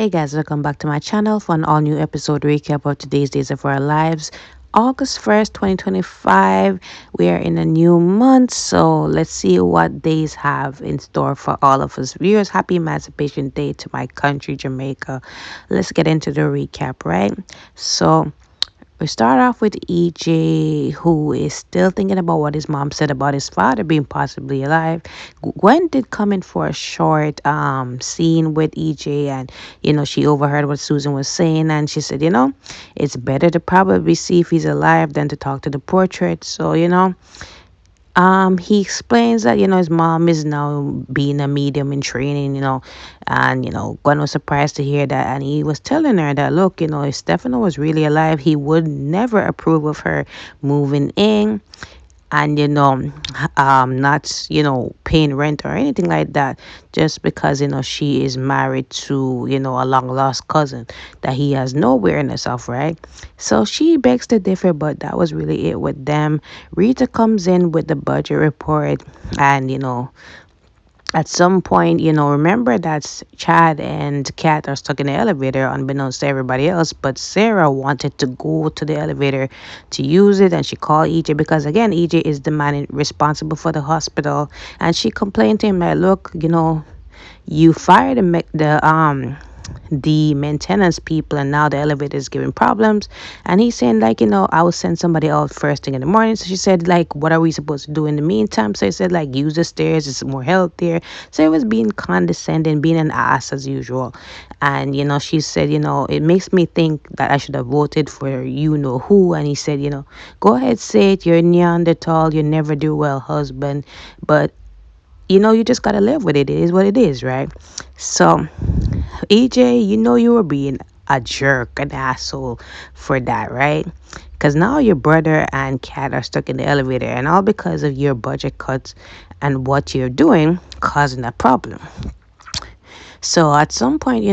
Hey guys, welcome back to my channel for an all new episode recap of today's Days of Our Lives. August 1st, 2025. We are in a new month, so let's see what days have in store for all of us viewers. Happy Emancipation Day to my country, Jamaica. Let's get into the recap, right? So, we start off with EJ, who is still thinking about what his mom said about his father being possibly alive. Gwen did come in for a short scene with EJ, and she overheard what Susan was saying, and she said, it's better to probably see if he's alive than to talk to the portrait. So, he explains that, his mom is now being a medium in training, and, Gwen was surprised to hear that. And he was telling her that, look, if Stefano was really alive, he would never approve of her moving in and not paying rent or anything like that, just because she is married to a long lost cousin that he has no awareness of, right? So she begs to differ, but that was really it with them. Rita comes in with the budget report, and at some point, remember that Chad and Kat are stuck in the elevator, unbeknownst to everybody else. But Sarah wanted to go to the elevator to use it, and she called EJ because, again, EJ is the man responsible for the hospital. And she complained to him like, look, you fired the maintenance people, and now the elevator is giving problems. And he's saying, like, I will send somebody out first thing in the morning. So she said, like, what are we supposed to do in the meantime? So he said, like, use the stairs, it's more healthier. So it was being condescending, being an ass as usual. And she said, it makes me think that I should have voted for who. And he said, go ahead, say it, you're Neanderthal, you never do well, husband. But you just gotta live with it. It is what it is, right? So, EJ, you were being a jerk, an asshole for that, right? Because now your brother and Kat are stuck in the elevator, and all because of your budget cuts and what you're doing causing that problem. So at some point,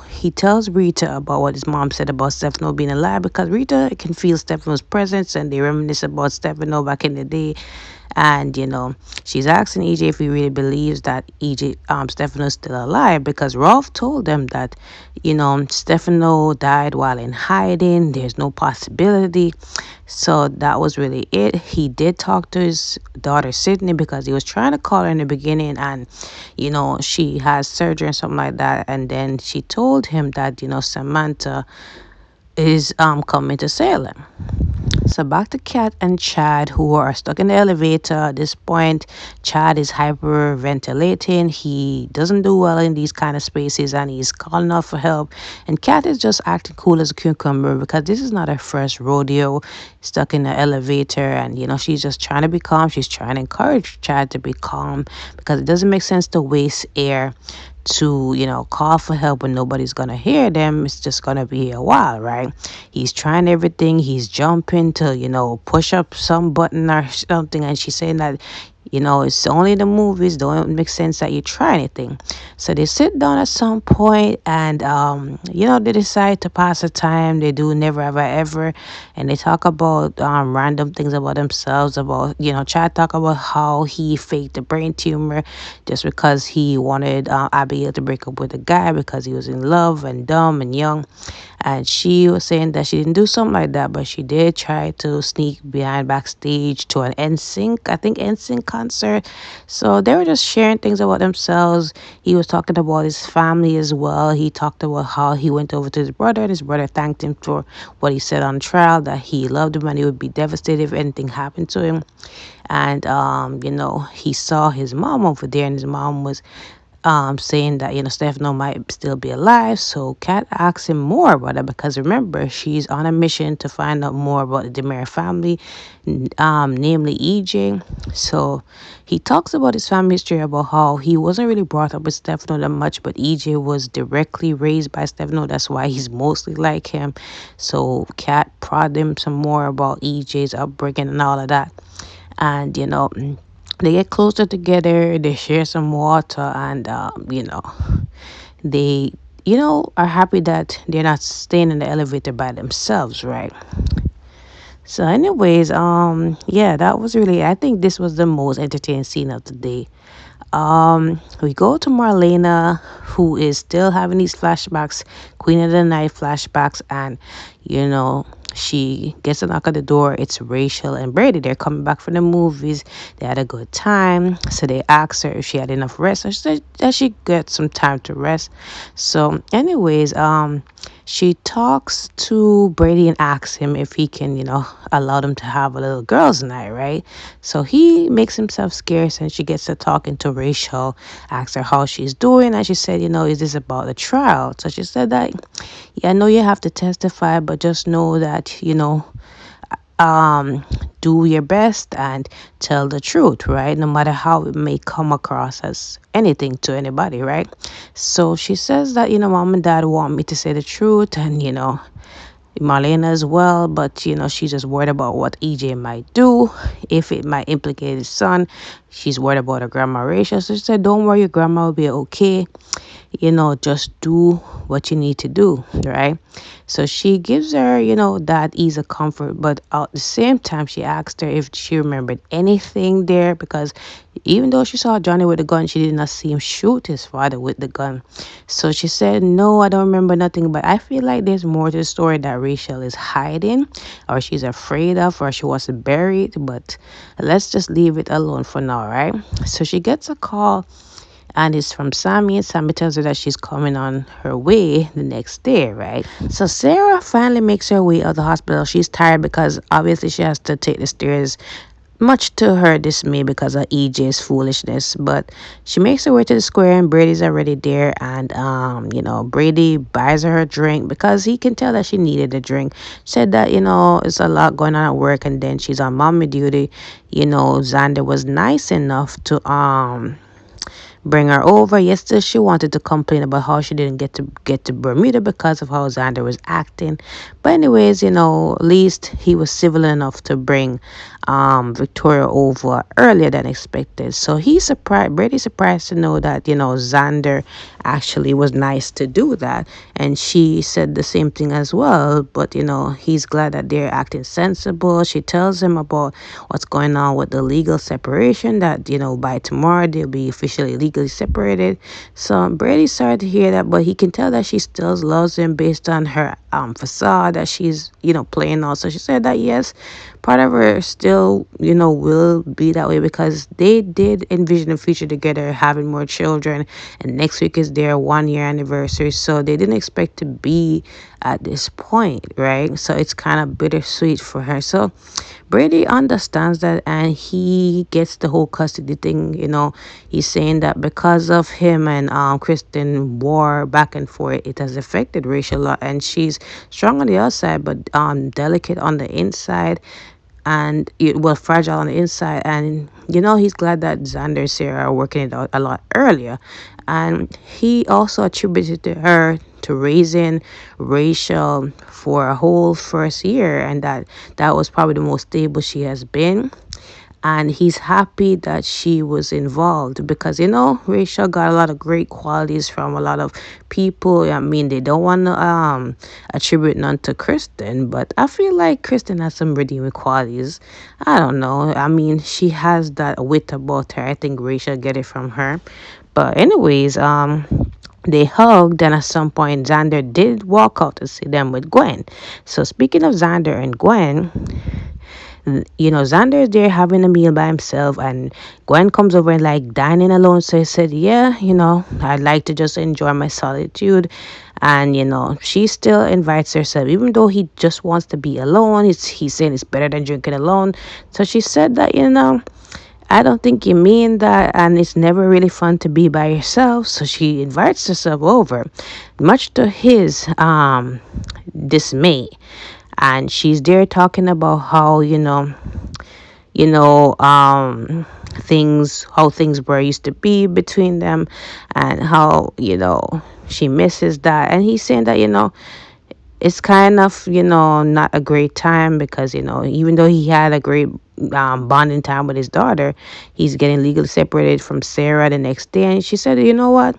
he tells Rita about what his mom said about Stefano being alive, because Rita can feel Stefano's presence, and they reminisce about Stefano back in the day. And she's asking EJ if he really believes that Stefano's still alive, because Rolf told them that Stefano died while in hiding. There's no possibility. So that was really it. He did talk to his daughter Sydney, because he was trying to call her in the beginning, and she has surgery and something like that. And then she told him that Samantha is coming to Salem. So back to Kat and Chad, who are stuck in the elevator. At this point, Chad is hyperventilating. He doesn't do well in these kind of spaces, and he's calling out for help. And Kat is just acting cool as a cucumber, because this is not her first rodeo stuck in the elevator. And she's just trying to be calm. She's trying to encourage Chad to be calm, because it doesn't make sense to waste air to call for help when nobody's gonna hear them. It's just gonna be a while, right? He's trying everything. He's jumping to push up some button or something, and she's saying that it's only the movies, don't make sense that you try anything. So they sit down at some point, and they decide to pass the time. They do Never Have I Ever, and they talk about random things about themselves. About Chad talk about how he faked a brain tumor just because he wanted Abigail to break up with a guy because he was in love and dumb and young. And she was saying that she didn't do something like that, but she did try to sneak behind backstage to an NSYNC concert. So they were just sharing things about themselves. He was talking about his family as well. He talked about how he went over to his brother, and his brother thanked him for what he said on trial, that he loved him and he would be devastated if anything happened to him. And he saw his mom over there, and his mom was saying that Stefano might still be alive. So Kat asks him more about it, because remember, she's on a mission to find out more about the Demare family, namely EJ. So he talks about his family history, about how he wasn't really brought up with Stefano that much, but EJ was directly raised by Stefano. That's why he's mostly like him. So Kat prodded him some more about EJ's upbringing and all of that. And they get closer together, they share some water, and they are happy that they're not staying in the elevator by themselves, right? So anyways, yeah, that was really, I think this was the most entertaining scene of the day. We go to Marlena, who is still having these flashbacks, Queen of the Night flashbacks, and you know, she gets a knock at the door. It's Rachel and Brady. They're coming back from the movies. They had a good time. So they asked her if she had enough rest. So she said that she got some time to rest. So, anyways, she talks to Brady and asks him if he can, allow them to have a little girls' night, right? So he makes himself scarce and she gets to talking to Rachel, asks her how she's doing, and she said, is this about the trial? So she said that, yeah, I know you have to testify, but just know that, um do your best and tell the truth, right? No matter how it may come across as anything to anybody, right? So she says that, mom and dad want me to say the truth, and Marlena as well, but she's just worried about what EJ might do, if it might implicate his son. She's worried about her grandma Rachel. So she said, don't worry, your grandma will be okay. Just do what you need to do, right? So she gives her, that ease of comfort, but at the same time, she asked her if she remembered anything there, because even though she saw Johnny with the gun, she did not see him shoot his father with the gun. So she said, no, I don't remember nothing, but I feel like there's more to the story that Rachel is hiding, or she's afraid of, or she wants to bury it, but let's just leave it alone for now, right? So she gets a call and it's from Sammy. And Sammy tells her that she's coming on her way the next day, right? So Sarah finally makes her way out of the hospital. She's tired because obviously she has to take the stairs, much to her dismay because of EJ's foolishness. But she makes her way to the square and Brady's already there, and Brady buys her a drink because he can tell that she needed a drink. Said that, it's a lot going on at work and then she's on mommy duty. Xander was nice enough to bring her over. Yesterday, she wanted to complain about how she didn't get to Bermuda because of how Xander was acting. But anyways, at least he was civil enough to bring Victoria over earlier than expected. So he's surprised, Brady's surprised to know that, Xander actually was nice to do that. And she said the same thing as well. But, he's glad that they're acting sensible. She tells him about what's going on with the legal separation, that, by tomorrow they'll be officially legally separated. So Brady's sorry to hear that, but he can tell that she still loves him based on her facade that she's, playing on. So she said that yes, part of her still, will be that way because they did envision a future together, having more children. And next week is their 1 year anniversary. So they didn't expect to be at this point, right? So it's kind of bittersweet for her. So Brady understands that and he gets the whole custody thing. He's saying that because of him and Kristen war back and forth, it has affected Rachel a lot, and she's strong on the outside but delicate on the inside, and it was fragile on the inside. And he's glad that Xander and Sarah are working it out a lot earlier. And he also attributed to her to raising Rachel for a whole first year, and that was probably the most stable she has been. And he's happy that she was involved because Rachel got a lot of great qualities from a lot of people. I mean, they don't want to attribute none to Kristen, but I feel like Kristen has some redeeming qualities. I don't know, I mean, she has that wit about her. I think Rachel get it from her. But anyways, they hugged, and at some point Xander did walk out to see them with Gwen. So speaking of Xander and Gwen, Xander is there having a meal by himself, and Gwen comes over and like dining alone. So he said, yeah, I'd like to just enjoy my solitude. And she still invites herself, even though he just wants to be alone. He's saying it's better than drinking alone. So she said that, I don't think you mean that, and it's never really fun to be by yourself. So she invites herself over, much to his dismay. And she's there talking about how things were used to be between them, and how she misses that. And he's saying that it's kind of not a great time because even though he had a great bonding time with his daughter, he's getting legally separated from Sarah the next day. And she said, you know what,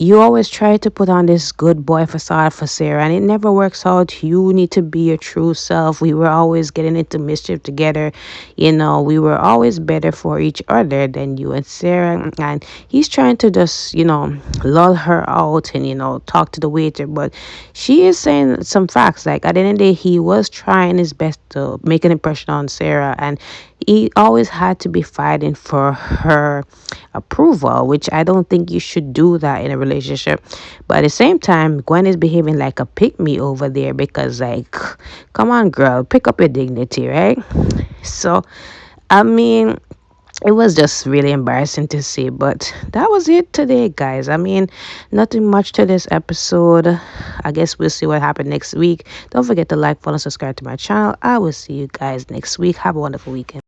You always try to put on this good boy facade for Sarah, and it never works out. You need to be your true self. We were always getting into mischief together. We were always better for each other than you and Sarah. And he's trying to just, lull her out and, talk to the waiter. But she is saying some facts. Like, at the end of the day, he was trying his best to make an impression on Sarah. And he always had to be fighting for her approval, which I don't think you should do that in a relationship. But at the same time, Gwen is behaving like a pick me over there because, like, come on, girl, pick up your dignity, right? So, I mean, it was just really embarrassing to see, but that was it today, guys. I mean, nothing much to this episode. I guess we'll see what happened next week. Don't forget to like, follow, subscribe to my channel. I will see you guys next week. Have a wonderful weekend.